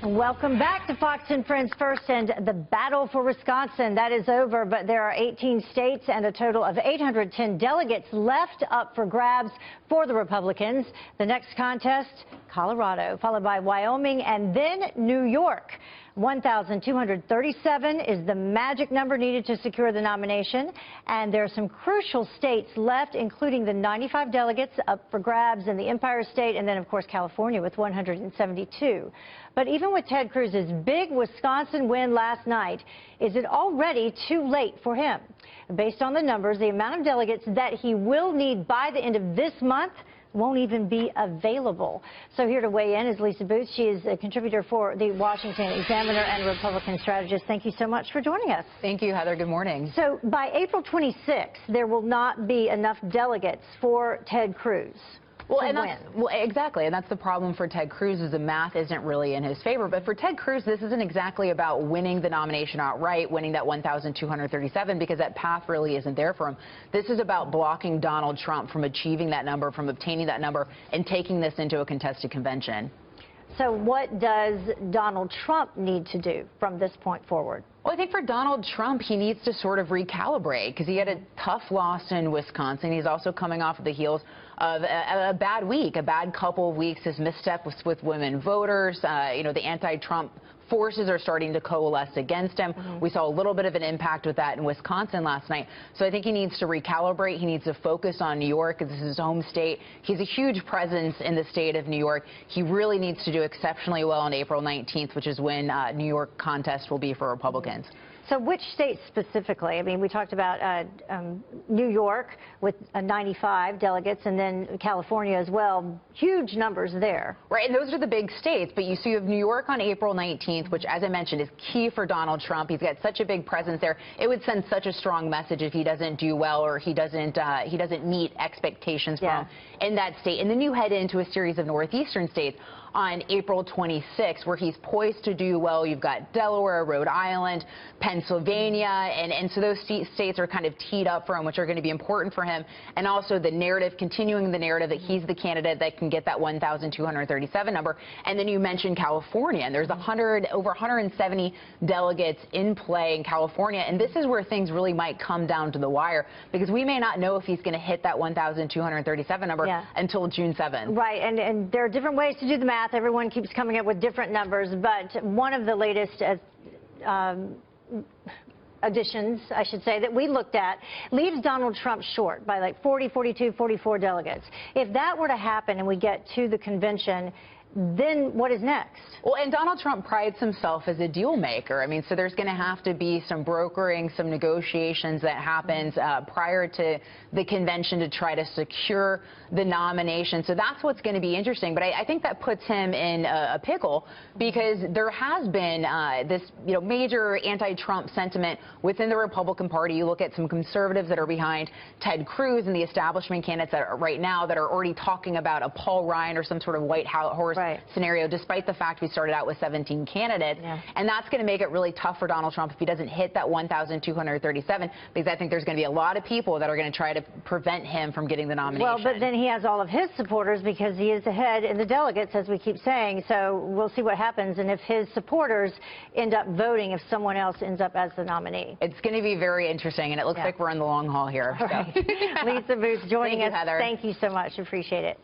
Welcome back to Fox and Friends First, and the battle for Wisconsin, that is over, but there are 18 states and a total of 810 delegates left up for grabs for the Republicans. The next contest, Colorado, followed by Wyoming and then New York. 1,237 is the magic number needed to secure the nomination, and there are some crucial states left, including the 95 delegates up for grabs in the Empire State, and then, of course, California with 172. But even with Ted Cruz's big Wisconsin win last night, is it already too late for him? Based on the numbers, the amount of delegates that he will need by the end of this month won't even be available. So here to weigh in is Lisa Boothe. She is a contributor for the Washington Examiner and Republican strategist. Thank you so much for joining us. Thank you, Heather. Good morning. So by April 26th, there will not be enough delegates for Ted Cruz. Well, exactly, and that's the problem for Ted Cruz, is the math isn't really in his favor. But for Ted Cruz, this isn't exactly about winning the nomination outright, winning that 1,237, because that path really isn't there for him. This is about blocking Donald Trump from achieving that number, from obtaining that number, and taking this into a contested convention. So what does Donald Trump need to do from this point forward? Well, I think for Donald Trump, he needs to sort of recalibrate, because he had a tough loss in Wisconsin. He's also coming off of the heels of a bad week, a bad couple of weeks. His misstep was with women voters. You know, the anti-Trump forces are starting to coalesce against him. We saw a little bit of an impact with that in Wisconsin last night. So I think he needs to recalibrate. He needs to focus on New York. This is his home state. He's a huge presence in the state of New York. He really needs to do exceptionally well on April 19th, which is when New York contest will be for Republicans. So which states specifically? I mean, we talked about New York with 95 delegates, and then California as well. Huge numbers there. Right, and those are the big states. But you have New York on April 19th, which, as I mentioned, is key for Donald Trump. He's got such a big presence there. It would send such a strong message if he doesn't do well, or he doesn't meet expectations from in that state. And then you head into a series of northeastern states on April 26th, where he's poised to do well. You've got Delaware, Rhode Island, Pennsylvania, and so those states are kind of teed up for him, which are going to be important for him. And also the narrative, continuing the narrative that he's the candidate that can get that 1,237 number. And then you mentioned California, and there's over 170 delegates in play in California. And this is where things really might come down to the wire, because we may not know if he's going to hit that 1,237 number until June 7th. Right, and there are different ways to do the math. Everyone keeps coming up with different numbers, but one of the latest additions, I should say, that we looked at leaves Donald Trump short by like 40, 42, 44 delegates. If that were to happen and we get to the convention, then what is next? Well, and Donald Trump prides himself as a deal maker. I mean, so there's going to have to be some brokering, some negotiations that happens prior to the convention to try to secure the nomination. So that's what's going to be interesting. But I think that puts him in a pickle, because there has been this major anti-Trump sentiment within the Republican Party. You look at some conservatives that are behind Ted Cruz and the establishment candidates that are right now that are already talking about a Paul Ryan or some sort of White House scenario, despite the fact we started out with 17 candidates. And that's going to make it really tough for Donald Trump if he doesn't hit that 1,237, because I think there's going to be a lot of people that are going to try to prevent him from getting the nomination. Well, but then he has all of his supporters, because he is ahead in the delegates, as we keep saying. So we'll see what happens, and if his supporters end up voting, if someone else ends up as the nominee. It's going to be very interesting, and it looks like we're in the long haul here. All right. Lisa Boothe joining us. Heather. Thank you so much. Appreciate it.